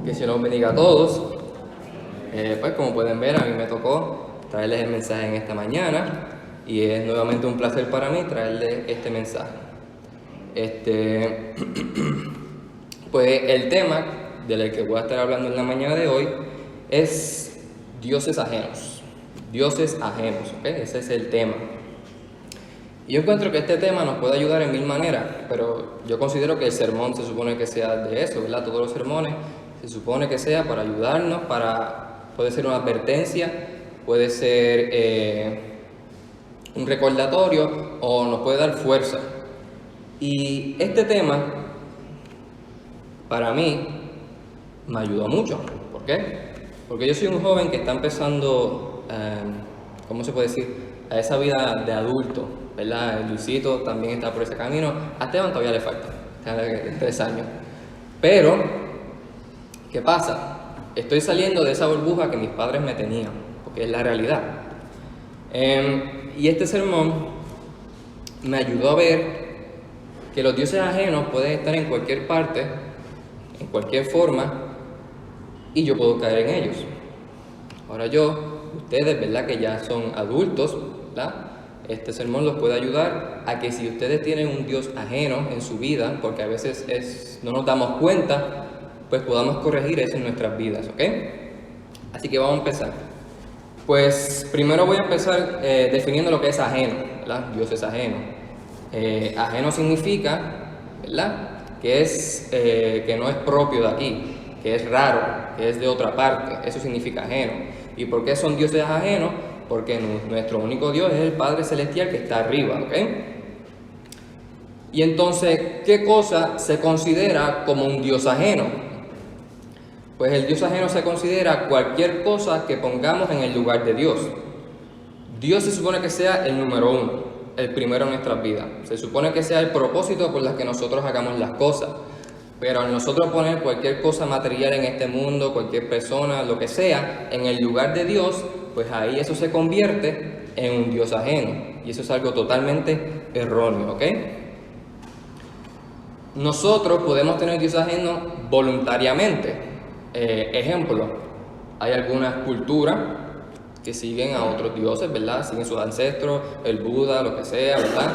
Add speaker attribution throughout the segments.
Speaker 1: Que se los bendiga a todos. Pues como pueden ver, a mí me tocó traerles el mensaje en esta mañana y es nuevamente un placer para mí traerles este mensaje. Pues el tema del que voy a estar hablando en la mañana de hoy es dioses ajenos. Dioses ajenos, ¿ok? Ese es el tema. Y yo encuentro que este tema nos puede ayudar en mil maneras, pero yo considero que el sermón se supone que sea de eso, ¿verdad? Todos los sermones se supone que sea para ayudarnos, puede ser una advertencia, puede ser un recordatorio o nos puede dar fuerza. Y este tema, para mí, me ayudó mucho. ¿Por qué? Porque yo soy un joven que está empezando, ¿cómo se puede decir?, a esa vida de adulto, ¿verdad? Luisito también está por ese camino. A Esteban todavía le falta, 3 años. Pero, ¿qué pasa? Estoy saliendo de esa burbuja que mis padres me tenían, porque es la realidad. Y este sermón me ayudó a ver que los dioses ajenos pueden estar en cualquier parte, en cualquier forma, y yo puedo caer en ellos. Ahora ustedes, ¿verdad?, que ya son adultos, ¿verdad?, este sermón los puede ayudar a que si ustedes tienen un Dios ajeno en su vida, porque a veces no nos damos cuenta, pues podamos corregir eso en nuestras vidas, ¿ok? Así que vamos a empezar. Pues primero voy a empezar definiendo lo que es ajeno, ¿verdad? Dios es ajeno. Ajeno significa, ¿verdad?, que no es propio de aquí, que es raro, que es de otra parte. Eso significa ajeno. ¿Y por qué son dioses ajenos? Porque nuestro único Dios es el Padre Celestial que está arriba, ¿ok? Y entonces, ¿qué cosa se considera como un Dios ajeno? Pues el Dios ajeno se considera cualquier cosa que pongamos en el lugar de Dios. Dios se supone que sea el número uno, el primero en nuestras vidas. Se supone que sea el propósito por el que nosotros hagamos las cosas. Pero al nosotros poner cualquier cosa material en este mundo, cualquier persona, lo que sea, en el lugar de Dios, pues ahí eso se convierte en un Dios ajeno. Y eso es algo totalmente erróneo, ¿ok? Nosotros podemos tener Dios ajeno voluntariamente. Ejemplo, hay algunas culturas que siguen a otros dioses, ¿verdad? Siguen sus ancestros, el Buda, lo que sea, ¿verdad?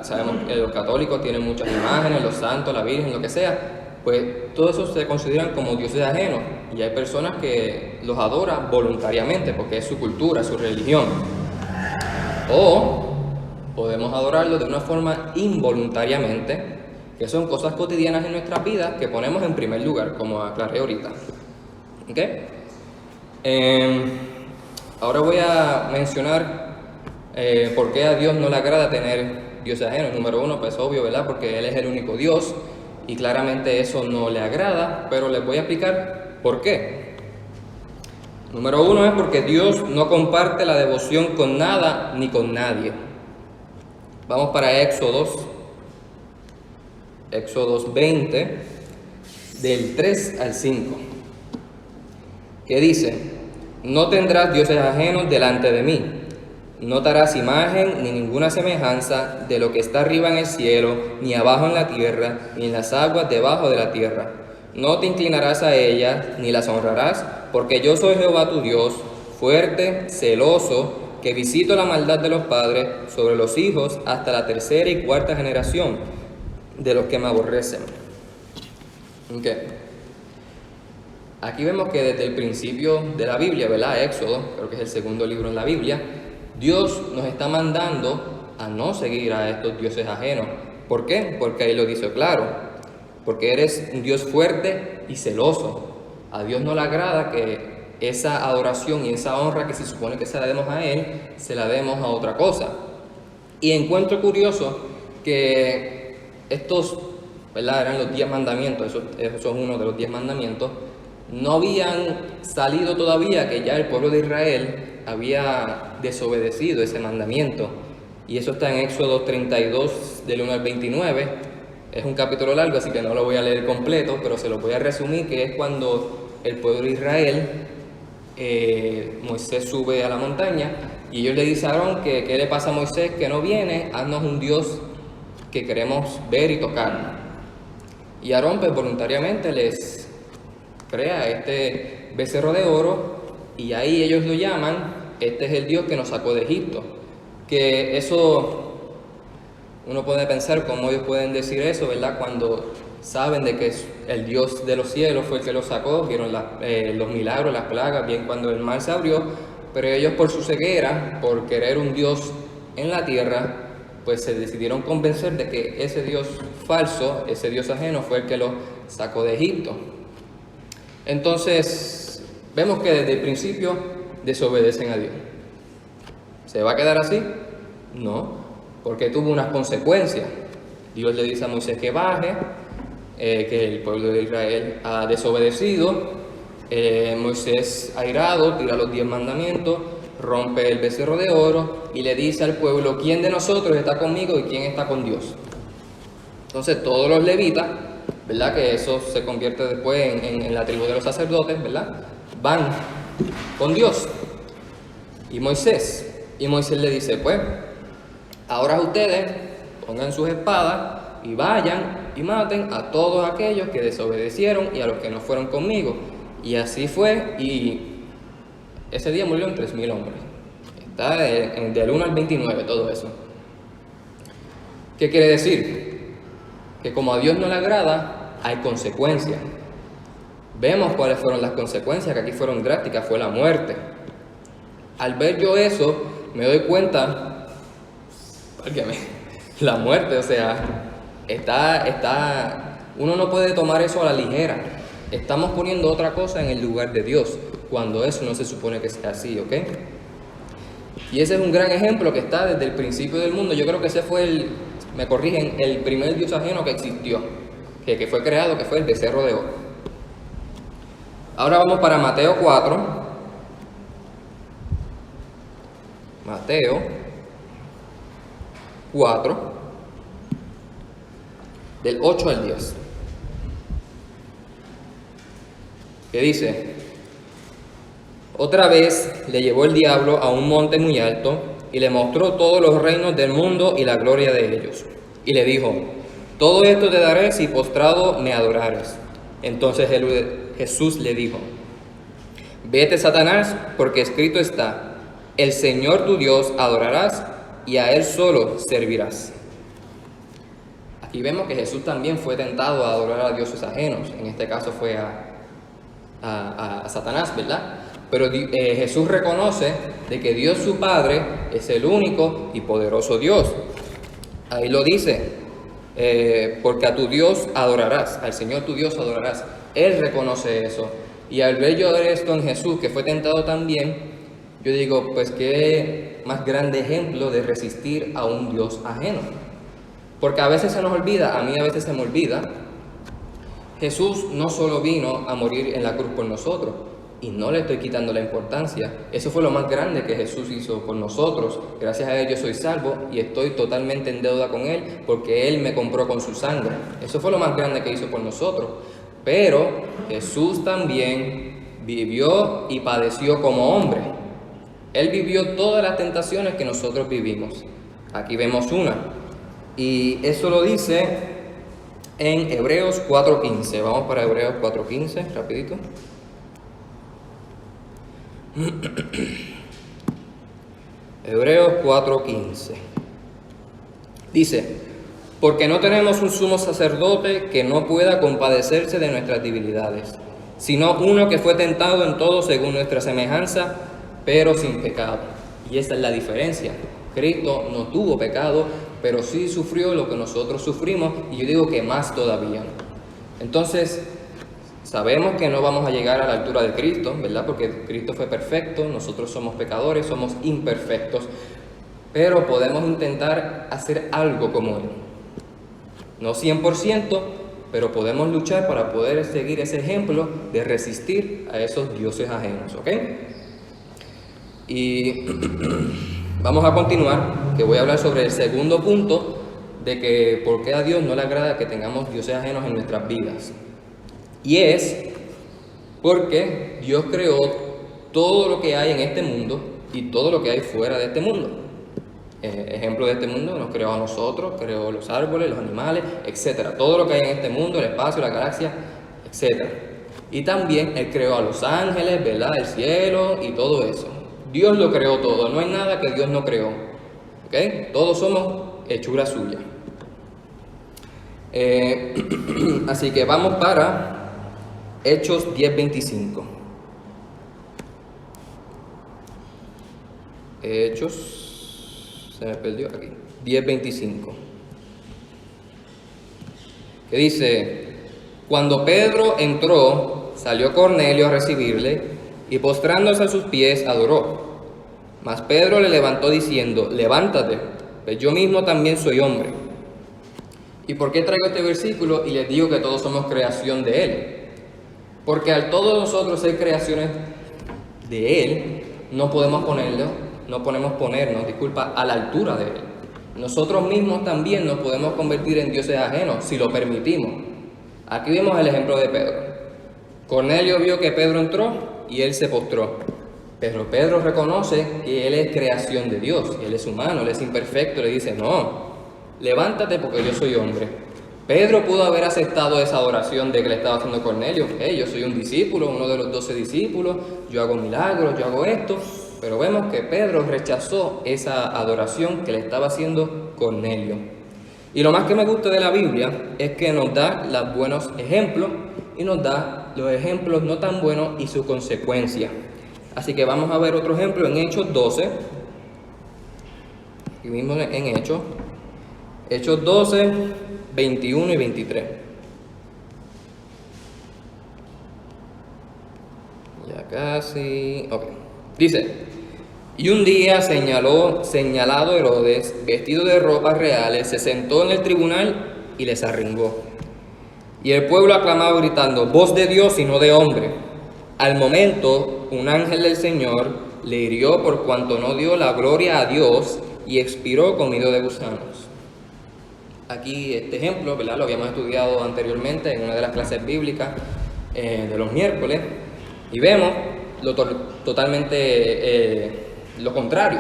Speaker 1: Sabemos que los católicos tienen muchas imágenes, los santos, la Virgen, lo que sea. Pues todo eso se consideran como dioses ajenos. Y hay personas que los adoran voluntariamente porque es su cultura, su religión. O podemos adorarlo de una forma involuntariamente, que son cosas cotidianas en nuestras vidas que ponemos en primer lugar, como aclaré ahorita. ¿Ok? Ahora voy a mencionar por qué a Dios no le agrada tener dioses ajenos. Número uno, pues obvio, ¿verdad? Porque Él es el único Dios y claramente eso no le agrada, pero les voy a explicar por qué. Número uno es porque Dios no comparte la devoción con nada ni con nadie. Vamos para Éxodos 20, del 3 al 5, que dice: no tendrás dioses ajenos delante de mí, no te harás imagen ni ninguna semejanza de lo que está arriba en el cielo, ni abajo en la tierra, ni en las aguas debajo de la tierra. No te inclinarás a ellas, ni las honrarás, porque yo soy Jehová tu Dios, fuerte, celoso, que visito la maldad de los padres sobre los hijos hasta la 3ª y 4ª generación de los que me aborrecen. Okay. Aquí vemos que desde el principio de la Biblia, ¿verdad? Éxodo, creo que es el segundo libro en la Biblia, Dios nos está mandando a no seguir a estos dioses ajenos. ¿Por qué? Porque ahí lo dice claro. Porque eres un Dios fuerte y celoso. A Dios no le agrada que esa adoración y esa honra que se supone que se la demos a Él, se la demos a otra cosa. Y encuentro curioso que estos, ¿verdad?, eran los 10 mandamientos, eso es uno de los 10 mandamientos, no habían salido todavía, que ya el pueblo de Israel había desobedecido ese mandamiento. Y eso está en Éxodo 32, del 1 al 29. Es un capítulo largo, así que no lo voy a leer completo, pero se lo voy a resumir, que es cuando el pueblo de Israel, Moisés sube a la montaña, y ellos le dicen a Aarón que ¿qué le pasa a Moisés que no viene? Haznos un Dios que queremos ver y tocar. Y Aarón pues voluntariamente les crea este becerro de oro y ahí ellos lo llaman, este es el Dios que nos sacó de Egipto. Que eso, uno puede pensar cómo ellos pueden decir eso, ¿verdad? Cuando saben de que el Dios de los cielos fue el que los sacó, vieron los milagros, las plagas, bien cuando el mar se abrió, pero ellos por su ceguera, por querer un Dios en la tierra, pues se decidieron convencer de que ese Dios falso, ese Dios ajeno, fue el que los sacó de Egipto. Entonces, vemos que desde el principio desobedecen a Dios. ¿Se va a quedar así? No, porque tuvo unas consecuencias. Dios le dice a Moisés que baje, que el pueblo de Israel ha desobedecido. Moisés, airado, tira los 10 mandamientos, rompe el becerro de oro y le dice al pueblo: ¿quién de nosotros está conmigo y quién está con Dios? Entonces todos los levitas, ¿verdad? Que eso se convierte después en la tribu de los sacerdotes, ¿verdad? Van con Dios y Moisés. Y Moisés le dice: pues, ahora ustedes pongan sus espadas y vayan y maten a todos aquellos que desobedecieron y a los que no fueron conmigo. Y así fue, y ese día murieron 3,000 hombres. Está del 1 al 29 todo eso. ¿Qué quiere decir? Que como a Dios no le agrada, hay consecuencias. Vemos cuáles fueron las consecuencias, que aquí fueron drásticas, fue la muerte. Al ver yo eso, me doy cuenta, la muerte, o sea, uno no puede tomar eso a la ligera. Estamos poniendo otra cosa en el lugar de Dios, cuando eso no se supone que sea así, ¿ok? Y ese es un gran ejemplo que está desde el principio del mundo. Yo creo que ese fue me corrigen, el primer Dios ajeno que existió, que fue creado, que fue el becerro de oro. Ahora vamos para Mateo 4. Mateo 4, del 8 al 10. Que dice: otra vez le llevó el diablo a un monte muy alto y le mostró todos los reinos del mundo y la gloria de ellos. Y le dijo: todo esto te daré si postrado me adorares. Entonces Jesús le dijo: vete, Satanás, porque escrito está: el Señor tu Dios adorarás y a Él solo servirás. Aquí vemos que Jesús también fue tentado a adorar a dioses ajenos. En este caso fue a Satanás, ¿verdad? Pero Jesús reconoce de que Dios su Padre es el único y poderoso Dios. Ahí lo dice, porque a tu Dios adorarás, al Señor tu Dios adorarás. Él reconoce eso. Y al ver yo esto en Jesús, que fue tentado también, yo digo, pues qué más grande ejemplo de resistir a un Dios ajeno. Porque a veces se nos olvida, a mí a veces se me olvida, Jesús no solo vino a morir en la cruz por nosotros, y no le estoy quitando la importancia. Eso fue lo más grande que Jesús hizo por nosotros. Gracias a Él yo soy salvo y estoy totalmente en deuda con Él porque Él me compró con su sangre. Eso fue lo más grande que hizo por nosotros. Pero Jesús también vivió y padeció como hombre. Él vivió todas las tentaciones que nosotros vivimos. Aquí vemos una. Y eso lo dice en Hebreos 4:15. Vamos para Hebreos 4:15, rapidito. Hebreos 4:15 dice: porque no tenemos un sumo sacerdote que no pueda compadecerse de nuestras debilidades, sino uno que fue tentado en todo según nuestra semejanza, pero sin pecado. Y esa es la diferencia. Cristo no tuvo pecado, pero sí sufrió lo que nosotros sufrimos, y yo digo que más todavía. Entonces, sabemos que no vamos a llegar a la altura de Cristo, ¿verdad? Porque Cristo fue perfecto, nosotros somos pecadores, somos imperfectos, pero podemos intentar hacer algo como Él. No 100%, pero podemos luchar para poder seguir ese ejemplo de resistir a esos dioses ajenos, ¿ok? Y vamos a continuar, que voy a hablar sobre el segundo punto de que por qué a Dios no le agrada que tengamos dioses ajenos en nuestras vidas. Y es porque Dios creó todo lo que hay en este mundo y todo lo que hay fuera de este mundo. Ejemplo de este mundo, nos creó a nosotros, creó los árboles, los animales, etc. Todo lo que hay en este mundo, el espacio, la galaxia, etc. Y también Él creó a los ángeles, ¿verdad? El cielo y todo eso. Dios lo creó todo, no hay nada que Dios no creó. ¿Ok? Todos somos hechura suya. Así que vamos para Hechos 10:25. Hechos, se me perdió aquí, 10:25. Que dice: cuando Pedro entró, salió Cornelio a recibirle y postrándose a sus pies adoró. Mas Pedro le levantó diciendo: levántate, pues yo mismo también soy hombre. ¿Y por qué traigo este versículo y les digo que todos somos creación de Él? Porque al todos nosotros ser creaciones de Él, no podemos ponernos, a la altura de Él. Nosotros mismos también nos podemos convertir en dioses ajenos si lo permitimos. Aquí vemos el ejemplo de Pedro. Cornelio vio que Pedro entró y él se postró. Pero Pedro reconoce que él es creación de Dios, él es humano, él es imperfecto, le dice: no, levántate porque yo soy hombre. Pedro pudo haber aceptado esa adoración de que le estaba haciendo Cornelio. Yo soy un discípulo, uno de los 12 discípulos, yo hago milagros, yo hago esto. Pero vemos que Pedro rechazó esa adoración que le estaba haciendo Cornelio. Y lo más que me gusta de la Biblia es que nos da los buenos ejemplos y nos da los ejemplos no tan buenos y sus consecuencias. Así que vamos a ver otro ejemplo en Hechos 12. Aquí mismo en Hechos 12, 21 y 23. Ya casi. Ok. Dice: y un día señalado Herodes, vestido de ropas reales, se sentó en el tribunal y les arengó. Y el pueblo aclamaba gritando: voz de Dios y no de hombre. Al momento, un ángel del Señor le hirió por cuanto no dio la gloria a Dios y expiró comido de gusanos. Aquí este ejemplo, ¿verdad? Lo habíamos estudiado anteriormente en una de las clases bíblicas de los miércoles, y vemos totalmente lo contrario.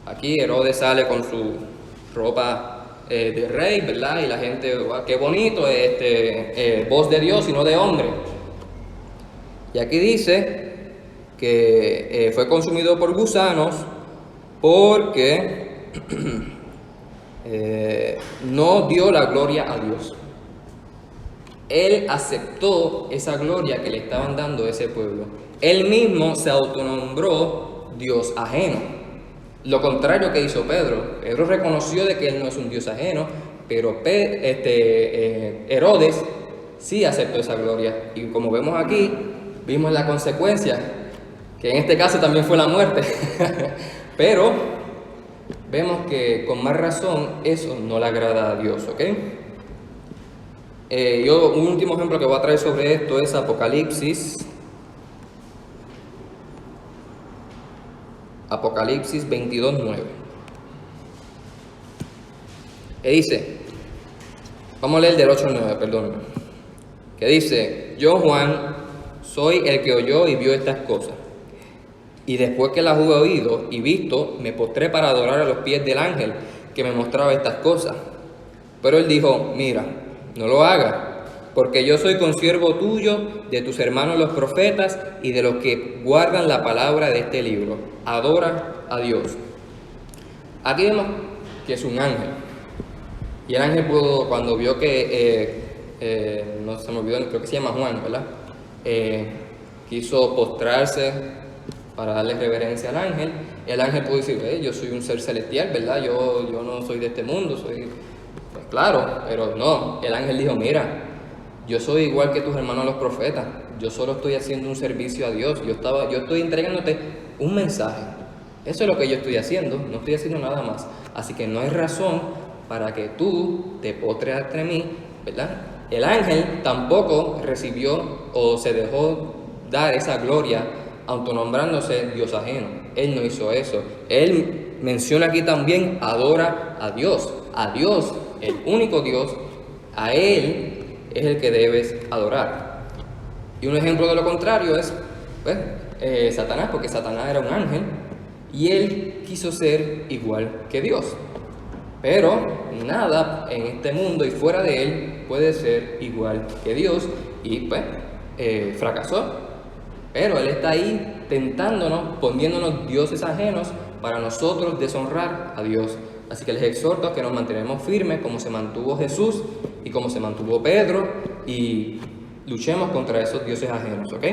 Speaker 1: Aquí Herodes sale con su ropa de rey, ¿verdad? Y la gente: qué bonito, voz de Dios y no de hombre. Y aquí dice que fue consumido por gusanos porque no dio la gloria a Dios. Él aceptó esa gloria que le estaban dando a ese pueblo. Él mismo se autonombró Dios ajeno. Lo contrario que hizo Pedro. Pedro reconoció de que él no es un Dios ajeno, pero Herodes sí aceptó esa gloria. Y como vemos aquí, vimos la consecuencia, que en este caso también fue la muerte. Pero vemos que con más razón eso no le agrada a Dios, ¿ok? Un último ejemplo que voy a traer sobre esto es Apocalipsis 22:9. Que dice, vamos a leer del 8 al 9, perdón. Que dice: yo, Juan, soy el que oyó y vio estas cosas. Y después que las hube oído y visto, me postré para adorar a los pies del ángel que me mostraba estas cosas. Pero él dijo: mira, no lo hagas, porque yo soy consiervo tuyo, de tus hermanos los profetas y de los que guardan la palabra de este libro. Adora a Dios. Aquí vemos que es un ángel. Y el ángel cuando vio que, no se me olvidó, creo que se llama Juan, ¿verdad? Quiso postrarse para darle reverencia al ángel. El ángel pudo decir: yo soy un ser celestial, ¿verdad? Yo no soy de este mundo, soy... Pues claro, pero no. El ángel dijo: mira, yo soy igual que tus hermanos los profetas. Yo solo estoy haciendo un servicio a Dios. Yo estoy entregándote un mensaje. Eso es lo que yo estoy haciendo. No estoy haciendo nada más. Así que no hay razón para que tú te postres ante mí, ¿verdad? El ángel tampoco recibió o se dejó dar esa gloria autonombrándose Dios ajeno. Él no hizo eso. Él menciona aquí también: adora a Dios. A Dios, el único Dios, a Él es el que debes adorar. Y un ejemplo de lo contrario es Satanás, porque Satanás era un ángel y él quiso ser igual que Dios. Pero nada en este mundo y fuera de él puede ser igual que Dios. Y pues fracasó. Pero Él está ahí tentándonos, poniéndonos dioses ajenos para nosotros deshonrar a Dios. Así que les exhorto a que nos mantenemos firmes como se mantuvo Jesús y como se mantuvo Pedro, y luchemos contra esos dioses ajenos, ¿ok?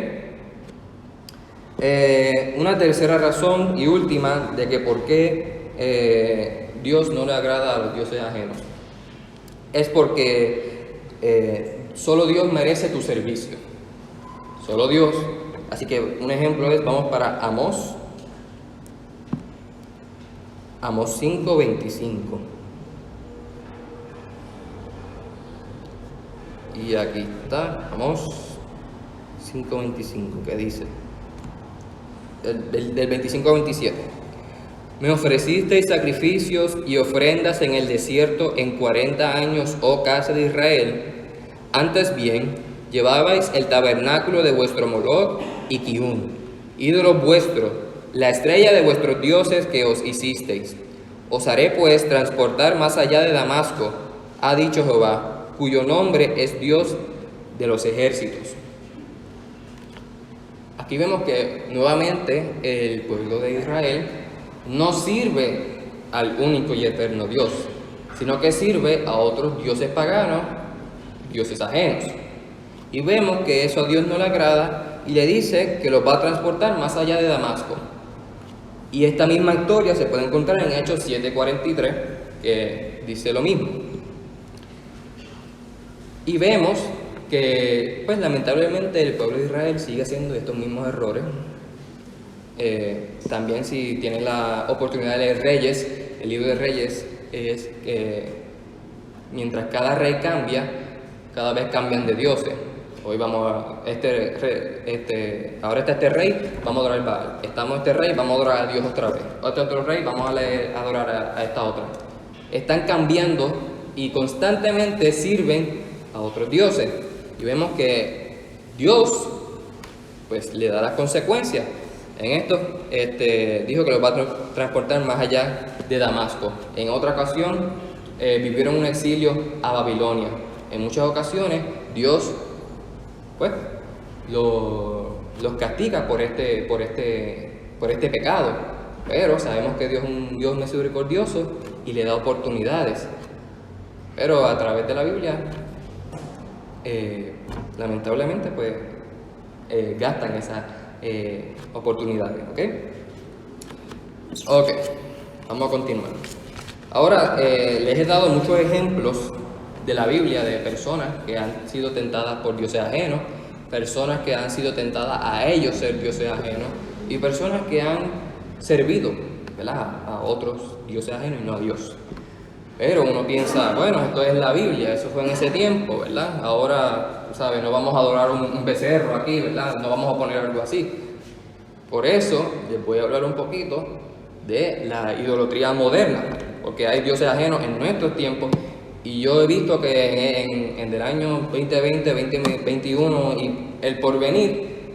Speaker 1: Una tercera razón y última de que por qué Dios no le agrada a los dioses ajenos es porque solo Dios merece tu servicio. Solo Dios. Así que un ejemplo es, vamos para Amós 5:25. Y aquí está, Amós 5:25, que dice, del 25 al 27. Me ofrecisteis sacrificios y ofrendas en el desierto en 40 años, oh casa de Israel. Antes bien, llevabais el tabernáculo de vuestro Moloc y Kiun, ídolo vuestro, la estrella de vuestros dioses que os hicisteis. Os haré pues transportar más allá de Damasco, ha dicho Jehová, cuyo nombre es Dios de los ejércitos. Aquí vemos que nuevamente el pueblo de Israel no sirve al único y eterno Dios, sino que sirve a otros dioses paganos, dioses ajenos. Y vemos que eso a Dios no le agrada y le dice que los va a transportar más allá de Damasco. Y esta misma historia se puede encontrar en Hechos 7:43, que dice lo mismo. Y vemos que, pues lamentablemente, el pueblo de Israel sigue haciendo estos mismos errores. También, si tienen la oportunidad de leer Reyes, el libro de Reyes es que mientras cada rey cambia, cada vez cambian de dioses. Hoy vamos a ahora está este rey, vamos a adorar al Baal. Estamos este rey, vamos a adorar a Dios otra vez. Otro rey, vamos a adorar a esta otra. Están cambiando y constantemente sirven a otros dioses. Y vemos que Dios, pues, le da las consecuencias. En esto, dijo que los va a transportar más allá de Damasco. En otra ocasión, vivieron un exilio a Babilonia. En muchas ocasiones, Dios, pues, los castiga por este pecado. Pero sabemos que Dios es un Dios misericordioso y le da oportunidades. Pero a través de la Biblia, lamentablemente, pues, gastan esas oportunidades, ¿ok? Vamos a continuar. Ahora, les he dado muchos ejemplos de la Biblia de personas que han sido tentadas por dioses ajenos, personas que han sido tentadas a ellos ser dioses ajenos y personas que han servido, ¿verdad?, a otros dioses ajenos y no a Dios. Pero uno piensa, bueno, esto es la Biblia, eso fue en ese tiempo, ¿verdad? Ahora, ¿sabes? No vamos a adorar un becerro aquí, ¿verdad? No vamos a poner algo así. Por eso les voy a hablar un poquito de la idolatría moderna, porque hay dioses ajenos en nuestros tiempos. Y yo he visto que en el año 2020, 2021 y el porvenir,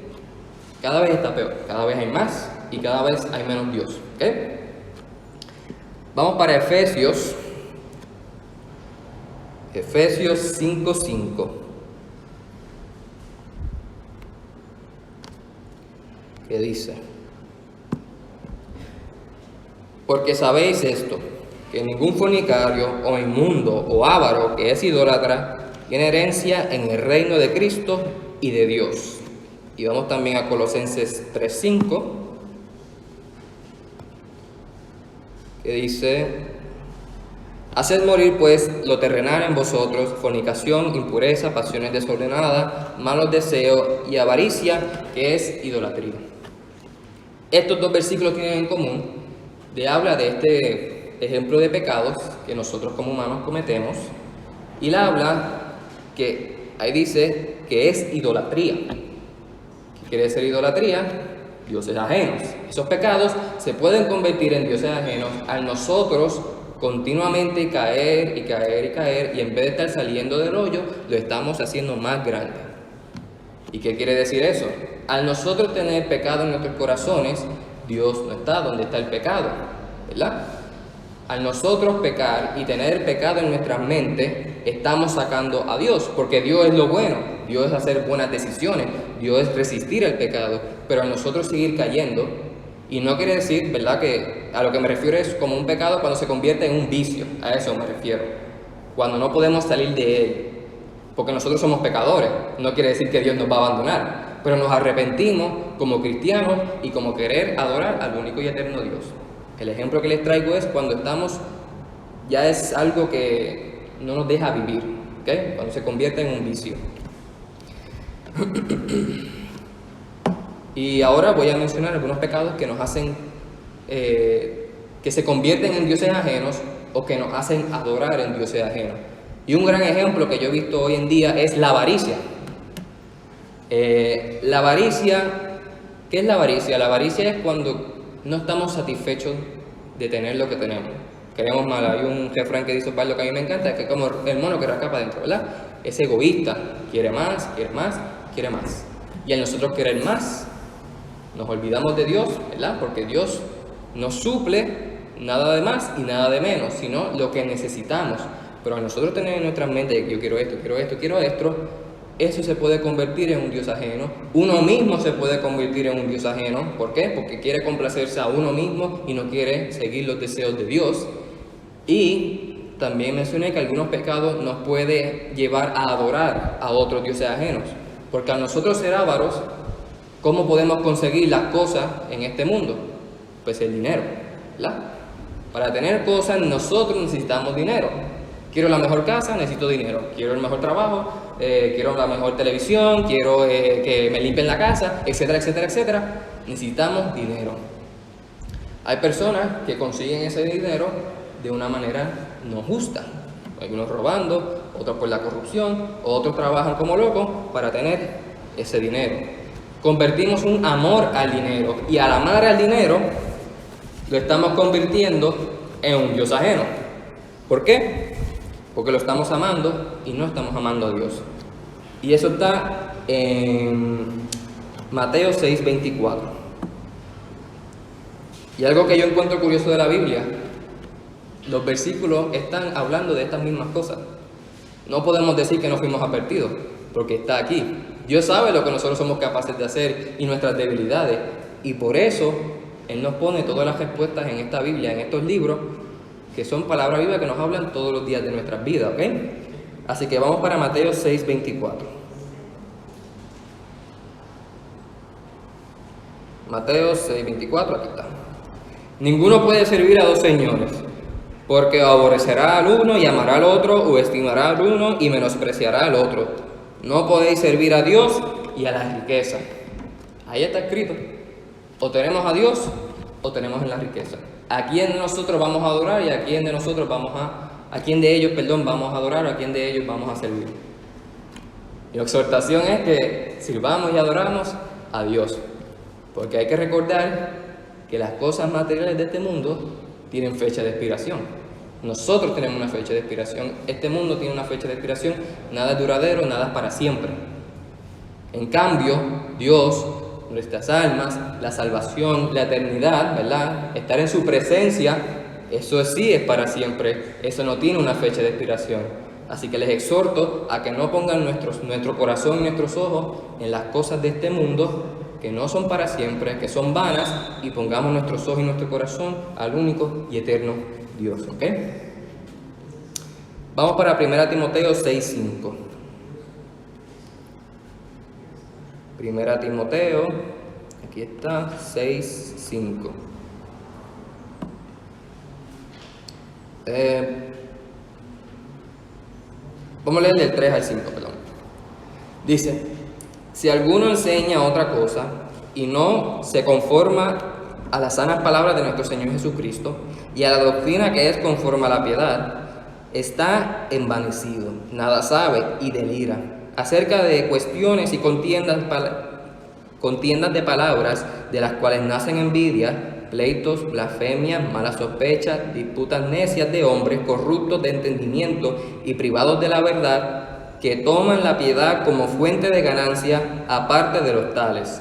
Speaker 1: cada vez está peor, cada vez hay más y cada vez hay menos Dios, ¿ok? Vamos para Efesios 5:5, que dice: porque sabéis esto, que ningún fornicario o inmundo o avaro que es idólatra tiene herencia en el reino de Cristo y de Dios. Y vamos también a Colosenses 3:5, que dice: haced morir pues lo terrenal en vosotros, fornicación, impureza, pasiones desordenadas, malos deseos y avaricia, que es idolatría. Estos dos versículos tienen en común de habla de este ejemplo de pecados que nosotros como humanos cometemos, y la habla que ahí dice que es idolatría. ¿Qué quiere decir idolatría? Dioses ajenos. Esos pecados se pueden convertir en dioses ajenos al nosotros continuamente caer y caer y caer, y en vez de estar saliendo del hoyo, lo estamos haciendo más grande. ¿Y qué quiere decir eso? Al nosotros tener pecado en nuestros corazones, Dios no está donde está el pecado, ¿verdad? Al nosotros pecar y tener pecado en nuestras mentes, estamos sacando a Dios, porque Dios es lo bueno, Dios es hacer buenas decisiones, Dios es resistir el pecado, pero al nosotros seguir cayendo, y no quiere decir, ¿verdad?, que a lo que me refiero es como un pecado cuando se convierte en un vicio, a eso me refiero, cuando no podemos salir de él, porque nosotros somos pecadores, no quiere decir que Dios nos va a abandonar, pero nos arrepentimos como cristianos y como querer adorar al único y eterno Dios. El ejemplo que les traigo es cuando estamos, ya es algo que no nos deja vivir, ¿ok? Cuando se convierte en un vicio. Y ahora voy a mencionar algunos pecados que nos hacen, que se convierten en dioses ajenos o que nos hacen adorar en dioses ajenos. Y un gran ejemplo que yo he visto hoy en día es la avaricia. La avaricia, ¿qué es la avaricia? La avaricia es cuando no estamos satisfechos de tener lo que tenemos. Queremos más. Hay un refrán que dice Osvaldo que a mí me encanta, que es como el mono que rasca para adentro, ¿verdad? Es egoísta, quiere más, quiere más, quiere más. Y al nosotros querer más, nos olvidamos de Dios, ¿verdad? Porque Dios nos suple nada de más y nada de menos, sino lo que necesitamos. Pero al nosotros tener en nuestra mente que yo quiero esto, quiero esto, quiero esto, eso se puede convertir en un Dios ajeno. Uno mismo se puede convertir en un Dios ajeno. ¿Por qué? Porque quiere complacerse a uno mismo y no quiere seguir los deseos de Dios. Y también mencioné que algunos pecados nos puede llevar a adorar a otros dioses ajenos. Porque a nosotros ser ávaros, ¿cómo podemos conseguir las cosas en este mundo? Pues el dinero, ¿verdad? Para tener cosas nosotros necesitamos dinero. Quiero la mejor casa, necesito dinero. Quiero el mejor trabajo, quiero la mejor televisión, quiero que me limpien la casa, etcétera, etcétera, etcétera. Necesitamos dinero. Hay personas que consiguen ese dinero de una manera no justa. Algunos robando, otros por la corrupción, otros trabajan como locos para tener ese dinero. Convertimos un amor al dinero y al amar al dinero lo estamos convirtiendo en un Dios ajeno. ¿Por qué? Porque lo estamos amando y no estamos amando a Dios. Y eso está en Mateo 6:24. Y algo que yo encuentro curioso de la Biblia, los versículos están hablando de estas mismas cosas. No podemos decir que no fuimos advertidos, porque está aquí. Dios sabe lo que nosotros somos capaces de hacer y nuestras debilidades. Y por eso Él nos pone todas las respuestas en esta Biblia, en estos libros, que son palabras vivas que nos hablan todos los días de nuestras vidas, ¿ok? Así que vamos para Mateo 6:24. Mateo 6:24, aquí está. Ninguno puede servir a dos señores, porque aborrecerá al uno y amará al otro, o estimará al uno y menospreciará al otro. No podéis servir a Dios y a la riqueza. Ahí está escrito. O tenemos a Dios o tenemos en la riqueza. ¿A quién de nosotros vamos a adorar y a quién de nosotros a quién de ellos, vamos a adorar o a quién de ellos vamos a servir? Mi exhortación es que sirvamos y adoramos a Dios, porque hay que recordar que las cosas materiales de este mundo tienen fecha de expiración. Nosotros tenemos una fecha de expiración, este mundo tiene una fecha de expiración, nada es duradero, nada es para siempre. En cambio, Dios, nuestras almas, la salvación, la eternidad, ¿verdad? Estar en su presencia, eso sí es para siempre, eso no tiene una fecha de expiración. Así que les exhorto a que no pongan nuestro corazón y nuestros ojos en las cosas de este mundo que no son para siempre, que son vanas, y pongamos nuestros ojos y nuestro corazón al único y eterno Dios, ¿ok? Vamos para 1 Timoteo 6:5. 1 Timoteo, aquí está, 6:5. Vamos a leer del 3 al 5, perdón. Dice: si alguno enseña otra cosa y no se conforma a las sanas palabras de nuestro Señor Jesucristo y a la doctrina que es conforme a la piedad, está envanecido, nada sabe y delira acerca de cuestiones y contiendas de palabras, de las cuales nacen envidia, pleitos, blasfemias, malas sospechas, disputas necias de hombres corruptos de entendimiento y privados de la verdad, que toman la piedad como fuente de ganancia aparte de los tales.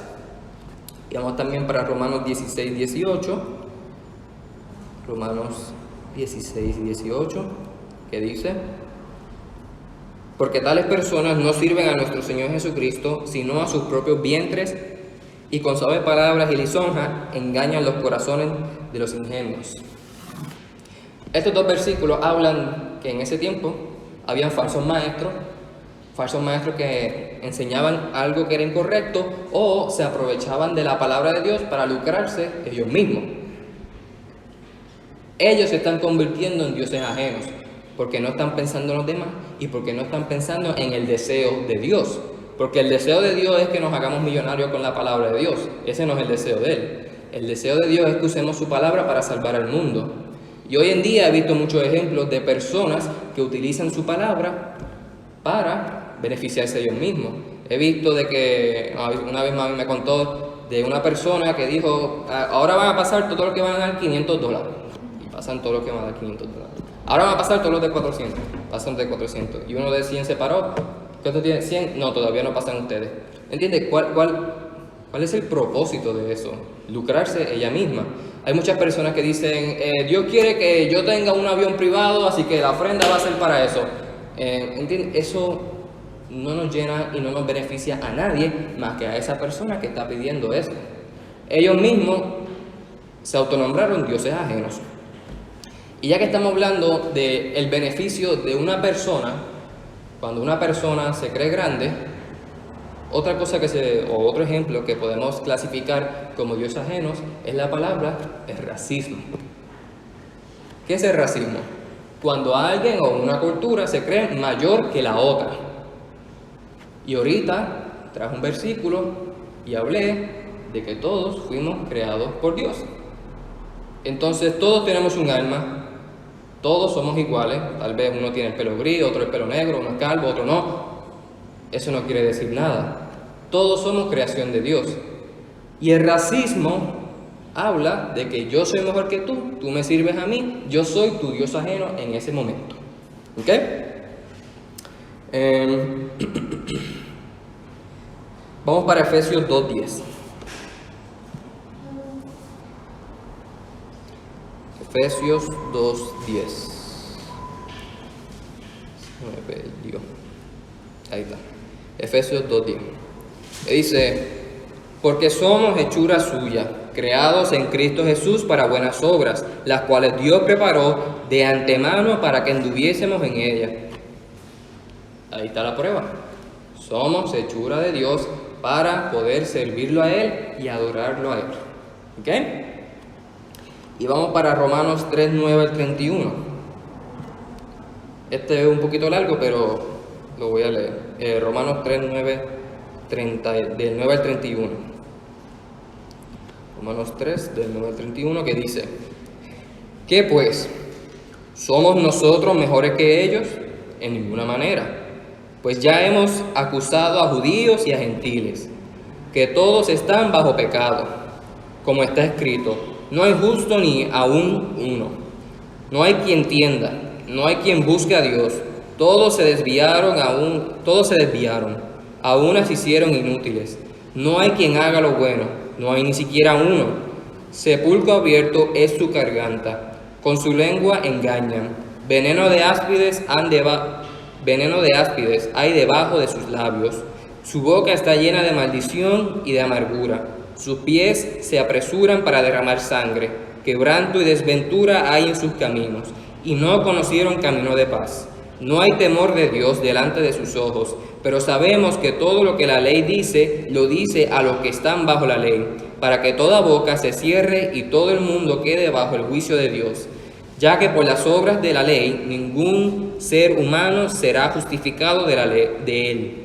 Speaker 1: Y vamos también para Romanos 16:18. Romanos 16:18, que dice: porque tales personas no sirven a nuestro Señor Jesucristo, sino a sus propios vientres, y con suaves palabras y lisonjas engañan los corazones de los ingenuos. Estos dos versículos hablan que en ese tiempo habían falsos maestros que enseñaban algo que era incorrecto o se aprovechaban de la palabra de Dios para lucrarse ellos mismos. Ellos se están convirtiendo en dioses ajenos porque no están pensando en los demás y porque no están pensando en el deseo de Dios. Porque el deseo de Dios es que nos hagamos millonarios con la palabra de Dios. Ese no es el deseo de Él. El deseo de Dios es que usemos su palabra para salvar al mundo. Y hoy en día he visto muchos ejemplos de personas que utilizan su palabra para beneficiarse ellos mismos. He visto de que una vez mami me contó de una persona que dijo, ahora van a pasar todos los que van a dar $500. Y pasan todos los que van a dar $500. Ahora van a pasar todos los de 400. Pasan de 400. Y uno de 100 se paró. ¿Cuánto tiene? 100. No, todavía no pasan ustedes. ¿Entiendes? ¿Cuál es el propósito de eso? Lucrarse ella misma. Hay muchas personas que dicen, Dios quiere que yo tenga un avión privado, así que la ofrenda va a ser para eso. ¿Entiendes? Eso no nos llena y no nos beneficia a nadie más que a esa persona que está pidiendo eso. Ellos mismos se autonombraron dioses ajenos. Y ya que estamos hablando del beneficio de una persona, cuando una persona se cree grande, otro ejemplo que podemos clasificar como dioses ajenos es la palabra el racismo. ¿Qué es el racismo? Cuando alguien o una cultura se cree mayor que la otra. Y ahorita traje un versículo y hablé de que todos fuimos creados por Dios. Entonces todos tenemos un alma. Todos somos iguales, tal vez uno tiene el pelo gris, otro el pelo negro, uno es calvo, otro no. Eso no quiere decir nada. Todos somos creación de Dios. Y el racismo habla de que yo soy mejor que tú me sirves a mí, yo soy tu Dios ajeno en ese momento. ¿Ok? Vamos para Efesios 2:10. Efesios 2:10. Me perdió. Ahí está. Efesios 2:10. Dice, porque somos hechura suya, creados en Cristo Jesús para buenas obras, las cuales Dios preparó de antemano para que anduviésemos en ellas. Ahí está la prueba. Somos hechura de Dios para poder servirlo a Él y adorarlo a Él. ¿Ok? Y vamos para Romanos 3:9 al 31. Este es un poquito largo, pero lo voy a leer. Romanos 3:9, del 9 al 31. Romanos 3, del 9 al 31, que dice, ¿qué pues? ¿Somos nosotros mejores que ellos? En ninguna manera. Pues ya hemos acusado a judíos y a gentiles, que todos están bajo pecado, como está escrito, no hay justo ni aún uno. No hay quien tienda, no hay quien busque a Dios. Todos se desviaron, a unas se hicieron inútiles. No hay quien haga lo bueno, no hay ni siquiera uno. Sepulcro abierto es su garganta, con su lengua engañan. Veneno de áspides hay debajo de sus labios. Su boca está llena de maldición y de amargura. Sus pies se apresuran para derramar sangre. Quebranto y desventura hay en sus caminos, y no conocieron camino de paz. No hay temor de Dios delante de sus ojos, pero sabemos que todo lo que la ley dice, lo dice a los que están bajo la ley, para que toda boca se cierre y todo el mundo quede bajo el juicio de Dios. Ya que por las obras de la ley, ningún ser humano será justificado de él.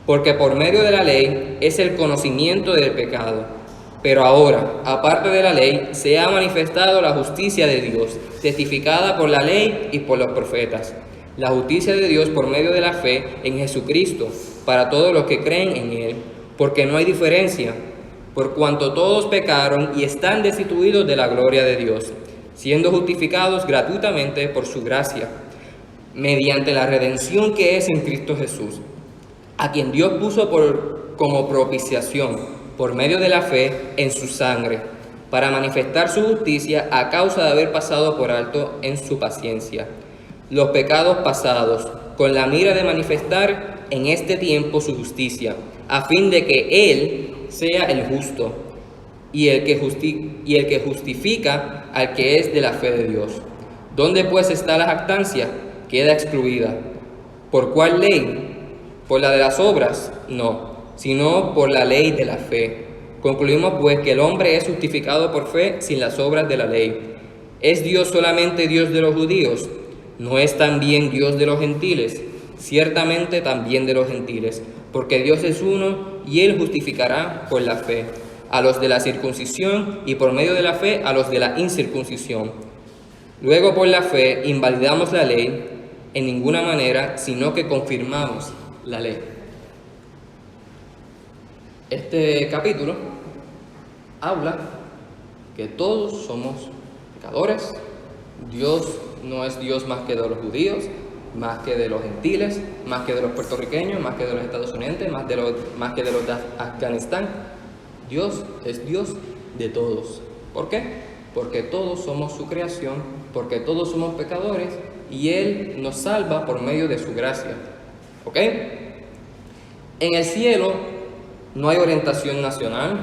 Speaker 1: Porque por medio de la ley es el conocimiento del pecado. Pero ahora, aparte de la ley, se ha manifestado la justicia de Dios, testificada por la ley y por los profetas. La justicia de Dios por medio de la fe en Jesucristo, para todos los que creen en Él. Porque no hay diferencia, por cuanto todos pecaron y están destituidos de la gloria de Dios, siendo justificados gratuitamente por su gracia, mediante la redención que es en Cristo Jesús, a quien Dios puso como propiciación por medio de la fe en su sangre, para manifestar su justicia a causa de haber pasado por alto en su paciencia los pecados pasados, con la mira de manifestar en este tiempo su justicia, a fin de que Él sea el justo y el que justifica al que es de la fe de Dios. ¿Dónde pues está la jactancia? Queda excluida. ¿Por cuál ley? ¿Por la de las obras? No, sino por la ley de la fe. Concluimos pues que el hombre es justificado por fe sin las obras de la ley. ¿Es Dios solamente Dios de los judíos? ¿No es también Dios de los gentiles? Ciertamente también de los gentiles, porque Dios es uno y Él justificará por la fe a los de la circuncisión y por medio de la fe a los de la incircuncisión. Luego por la fe invalidamos la ley en ninguna manera, sino que confirmamos la ley. Este capítulo habla que todos somos pecadores. Dios no es Dios más que de los judíos, más que de los gentiles, más que de los puertorriqueños, más que de los estadounidenses, más que de los de Afganistán. Dios es Dios de todos. ¿Por qué? Porque todos somos su creación, porque todos somos pecadores y Él nos salva por medio de su gracia. ¿Ok? En el cielo no hay orientación nacional,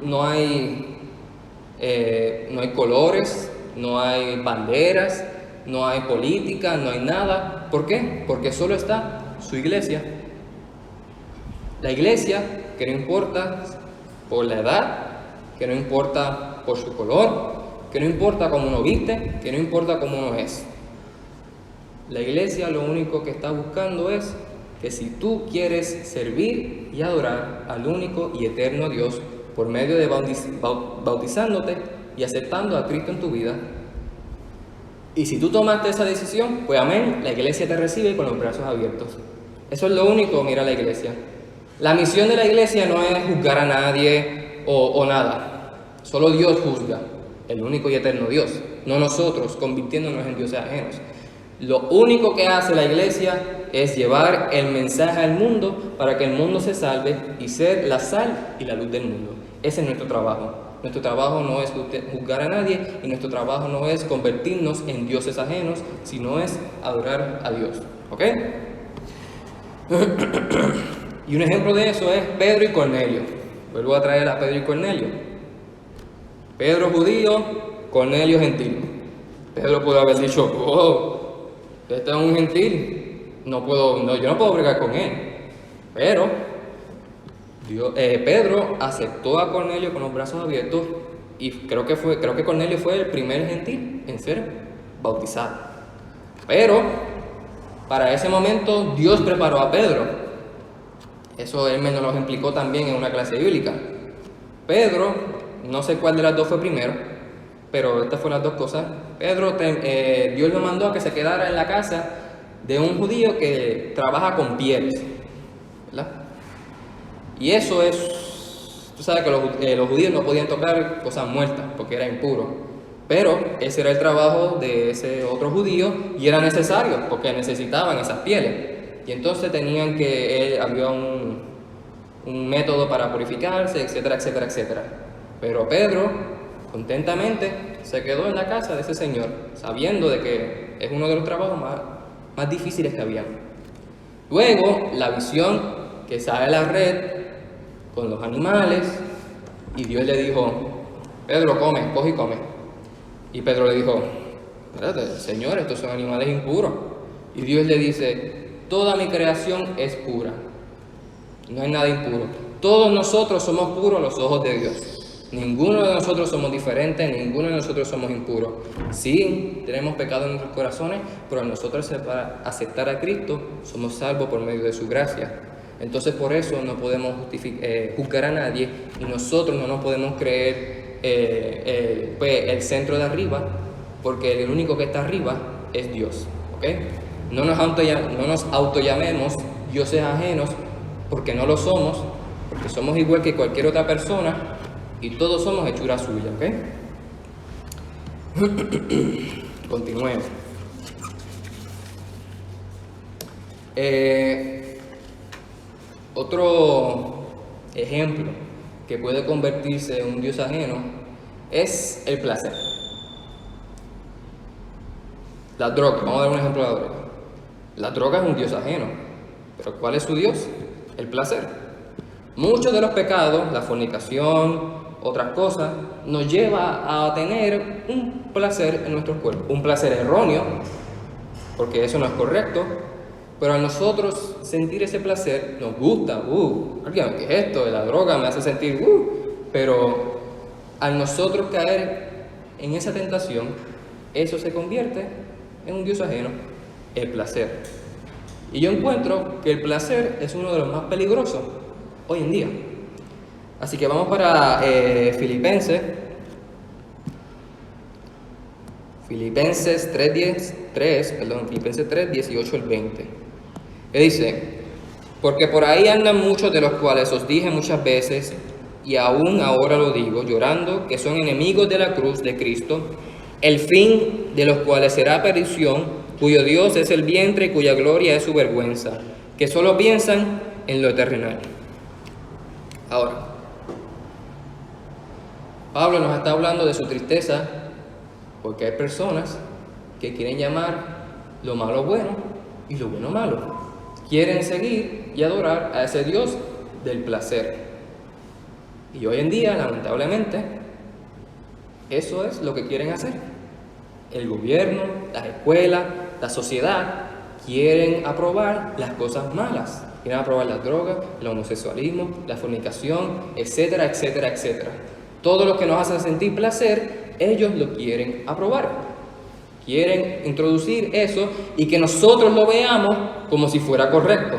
Speaker 1: no hay colores, no hay banderas, no hay política, no hay nada. ¿Por qué? Porque solo está su iglesia. La iglesia, que no importa por la edad, que no importa por su color, que no importa cómo uno viste, que no importa cómo uno es. La iglesia lo único que está buscando es que si tú quieres servir y adorar al único y eterno Dios por medio de bautizándote y aceptando a Cristo en tu vida, y si tú tomaste esa decisión, pues amén, la iglesia te recibe con los brazos abiertos. Eso es lo único, mira la iglesia. La misión de la iglesia no es juzgar a nadie o nada. Solo Dios juzga, el único y eterno Dios, no nosotros convirtiéndonos en dioses ajenos. Lo único que hace la iglesia es llevar el mensaje al mundo para que el mundo se salve y ser la sal y la luz del mundo. Ese es nuestro trabajo. Nuestro trabajo no es juzgar a nadie y nuestro trabajo no es convertirnos en dioses ajenos, sino es adorar a Dios. ¿Ok? Y un ejemplo de eso es Pedro y Cornelio. Vuelvo a traer a Pedro y Cornelio. Pedro judío, Cornelio gentil. Pedro pudo haber dicho, este es un gentil, yo no puedo bregar con él. Pero Pedro aceptó a Cornelio con los brazos abiertos y creo que Cornelio fue el primer gentil en ser bautizado. Pero para ese momento Dios preparó a Pedro. Eso él me nos lo explicó también en una clase bíblica. Pedro, no sé cuál de las dos fue primero, pero estas fueron las dos cosas. Pedro, Dios lo mandó a que se quedara en la casa de un judío que trabaja con pieles, ¿verdad? Y eso es, tú sabes que los judíos no podían tocar cosas muertas porque era impuro. Pero ese era el trabajo de ese otro judío y era necesario porque necesitaban esas pieles. Y entonces había un método para purificarse, etcétera, etcétera, etcétera. Pero Pedro, contentamente, se quedó en la casa de ese señor, sabiendo de que es uno de los trabajos más difíciles que había. Luego, la visión que sale a la red con los animales, y Dios le dijo, Pedro, coge y come. Y Pedro le dijo, espérate, Señor, estos son animales impuros. Y Dios le dice, toda mi creación es pura, no hay nada impuro. Todos nosotros somos puros a los ojos de Dios. Ninguno de nosotros somos diferentes, ninguno de nosotros somos impuros. Sí, tenemos pecado en nuestros corazones, pero nosotros para aceptar a Cristo somos salvos por medio de su gracia. Entonces por eso no podemos juzgar a nadie y nosotros no nos podemos creer el centro de arriba, porque el único que está arriba es Dios. ¿Okay? No nos autollamemos dioses ajenos, porque no lo somos, porque somos igual que cualquier otra persona y todos somos hechura suya. ¿Ok? Continuemos. Otro ejemplo que puede convertirse en un dios ajeno es el placer. La droga, vamos a dar un ejemplo de la droga. La droga es un Dios ajeno, pero ¿cuál es su Dios? El placer. Muchos de los pecados, la fornicación, otras cosas, nos lleva a tener un placer en nuestro cuerpo, un placer erróneo, porque eso no es correcto, pero a nosotros sentir ese placer nos gusta. ¿Qué es esto? La droga me hace sentir, pero al nosotros caer en esa tentación, eso se convierte en un Dios ajeno, el placer. Y yo encuentro que el placer es uno de los más peligrosos hoy en día. Así que vamos para Filipenses 3, 18 al 20. Que dice: porque por ahí andan muchos de los cuales os dije muchas veces, y aún ahora lo digo, llorando, que son enemigos de la cruz de Cristo, el fin de los cuales será perdición, cuyo Dios es el vientre y cuya gloria es su vergüenza, que solo piensan en lo terrenal. Ahora, Pablo nos está hablando de su tristeza porque hay personas que quieren llamar lo malo bueno y lo bueno malo. Quieren seguir y adorar a ese Dios del placer. Y hoy en día, lamentablemente, eso es lo que quieren hacer. El gobierno, las escuelas, la sociedad quieren aprobar las cosas malas. Quieren aprobar las drogas, el homosexualismo, la fornicación, etcétera, etcétera, etcétera. Todo lo que nos hace sentir placer, ellos lo quieren aprobar. Quieren introducir eso y que nosotros lo veamos como si fuera correcto.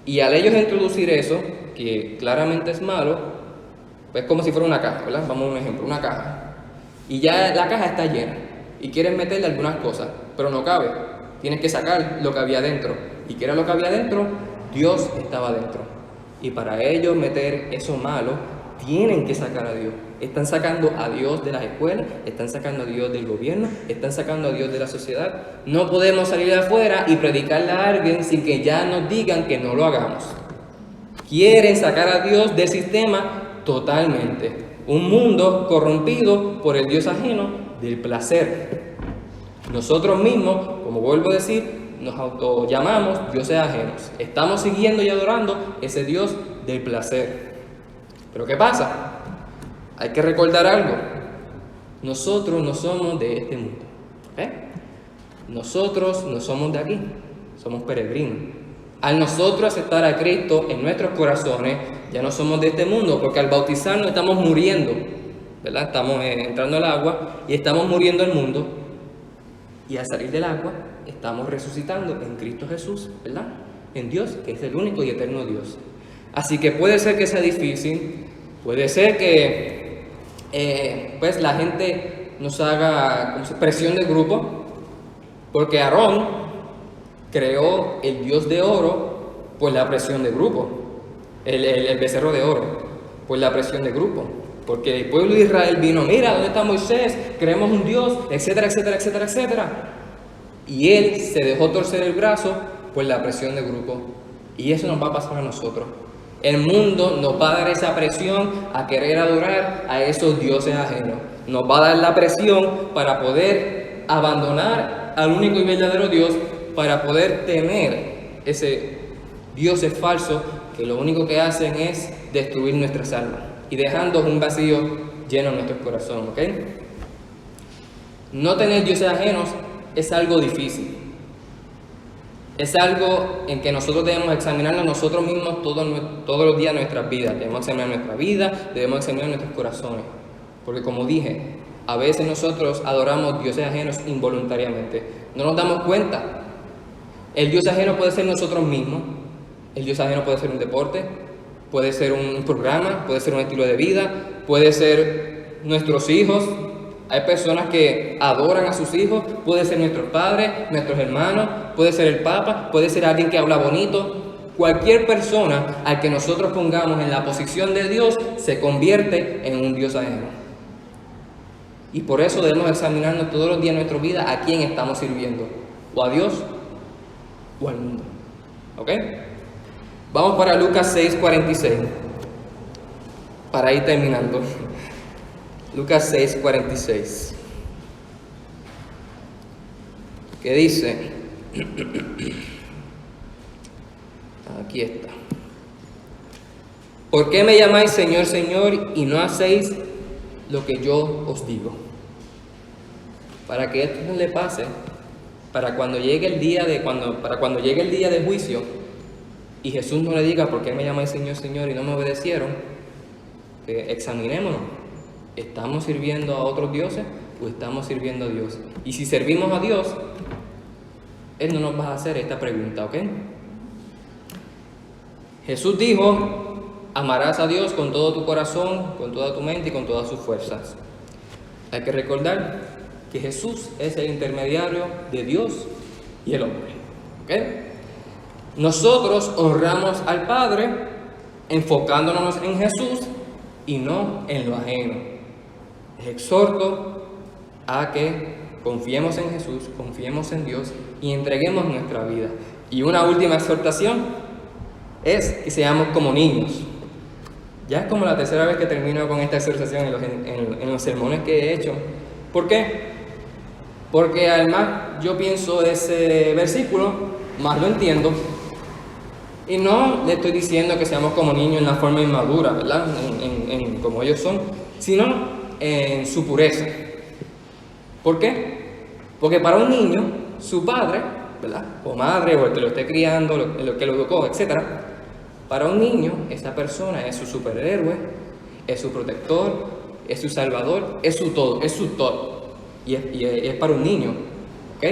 Speaker 1: Y al ellos introducir eso, que claramente es malo, pues como si fuera una caja, ¿verdad? Vamos a un ejemplo, una caja. Y ya la caja está llena y quieren meterle algunas cosas, pero no cabe. Tienes que sacar lo que había dentro. ¿Y qué era lo que había dentro? Dios estaba dentro. Y para ellos meter eso malo, tienen que sacar a Dios. Están sacando a Dios de las escuelas, están sacando a Dios del gobierno, están sacando a Dios de la sociedad. No podemos salir de afuera y predicarle a alguien sin que ya nos digan que no lo hagamos. Quieren sacar a Dios del sistema totalmente. Un mundo corrompido por el Dios ajeno del placer. Nosotros mismos, como vuelvo a decir, nos autollamamos dioses ajenos. Estamos siguiendo y adorando ese Dios del placer. Pero ¿qué pasa? Hay que recordar algo. Nosotros no somos de este mundo. Nosotros no somos de aquí. Somos peregrinos. Al nosotros aceptar a Cristo en nuestros corazones, ya no somos de este mundo, porque al bautizarnos estamos muriendo, ¿verdad? Estamos entrando al agua y estamos muriendo al mundo. Y al salir del agua, estamos resucitando en Cristo Jesús, ¿verdad? En Dios, que es el único y eterno Dios. Así que puede ser que sea difícil, puede ser que pues la gente nos haga presión del grupo, porque Aarón creó el Dios de oro por la presión del grupo, el becerro de oro, por la presión del grupo. Porque el pueblo de Israel vino, mira, ¿dónde está Moisés? Creemos un Dios, etcétera, etcétera, etcétera, etcétera. Y él se dejó torcer el brazo por la presión del grupo. Y eso nos va a pasar a nosotros. El mundo nos va a dar esa presión a querer adorar a esos dioses ajenos. Nos va a dar la presión para poder abandonar al único y verdadero Dios, para poder tener ese dioses falsos que lo único que hacen es destruir nuestras almas y dejando un vacío lleno en nuestro corazón, ¿ok? No tener dioses ajenos es algo difícil. Es algo en que nosotros debemos examinarnos nosotros mismos todos los días de nuestras vidas. Debemos examinar nuestra vida, debemos examinar nuestros corazones. Porque como dije, a veces nosotros adoramos dioses ajenos involuntariamente. No nos damos cuenta. El dios ajeno puede ser nosotros mismos. El dios ajeno puede ser un deporte, puede ser un programa, puede ser un estilo de vida, puede ser nuestros hijos. Hay personas que adoran a sus hijos, puede ser nuestros padres, nuestros hermanos, puede ser el Papa, puede ser alguien que habla bonito. Cualquier persona al que nosotros pongamos en la posición de Dios se convierte en un dios ajeno. Y por eso debemos examinarnos todos los días de nuestra vida a quién estamos sirviendo, o a Dios o al mundo. ¿Ok? Vamos para Lucas 6:46, para ir terminando. Lucas 6:46. que dice, aquí está, ¿por qué me llamáis Señor, Señor, y no hacéis lo que yo os digo? Para que esto no le pase, para cuando llegue el día de juicio y Jesús no le diga, ¿por qué me llamáis Señor, Señor, y no me obedecieron? Que examinémonos. ¿Estamos sirviendo a otros dioses o estamos sirviendo a Dios? Y si servimos a Dios, Él no nos va a hacer esta pregunta, ¿ok? Jesús dijo, amarás a Dios con todo tu corazón, con toda tu mente y con todas sus fuerzas. Hay que recordar que Jesús es el intermediario de Dios y el hombre, ¿ok? Nosotros honramos al Padre enfocándonos en Jesús y no en lo ajeno. Les exhorto a que confiemos en Jesús, confiemos en Dios y entreguemos nuestra vida. Y una última exhortación es que seamos como niños. Ya es como la tercera vez que termino con esta exhortación en los sermones que he hecho. ¿Por qué? Porque además yo pienso ese versículo, más lo entiendo. Y no le estoy diciendo que seamos como niños en la forma inmadura, ¿verdad? En como ellos son, sino en su pureza. ¿Por qué? Porque para un niño, su padre, ¿verdad? O madre, o el que lo esté criando, el que lo educó, etc. Para un niño, esa persona es su superhéroe, es su protector, es su salvador, es su todo. Y es para un niño, ¿ok?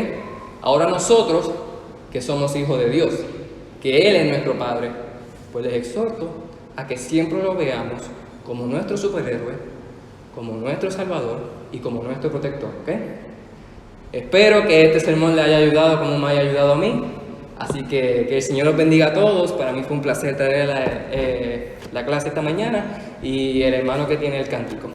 Speaker 1: Ahora nosotros, que somos hijos de Dios, que Él es nuestro Padre, pues les exhorto a que siempre lo veamos como nuestro superhéroe, como nuestro salvador y como nuestro protector, ¿ok? Espero que este sermón le haya ayudado como me haya ayudado a mí, así que el Señor los bendiga a todos. Para mí fue un placer traer la clase esta mañana y el hermano que tiene el cántico.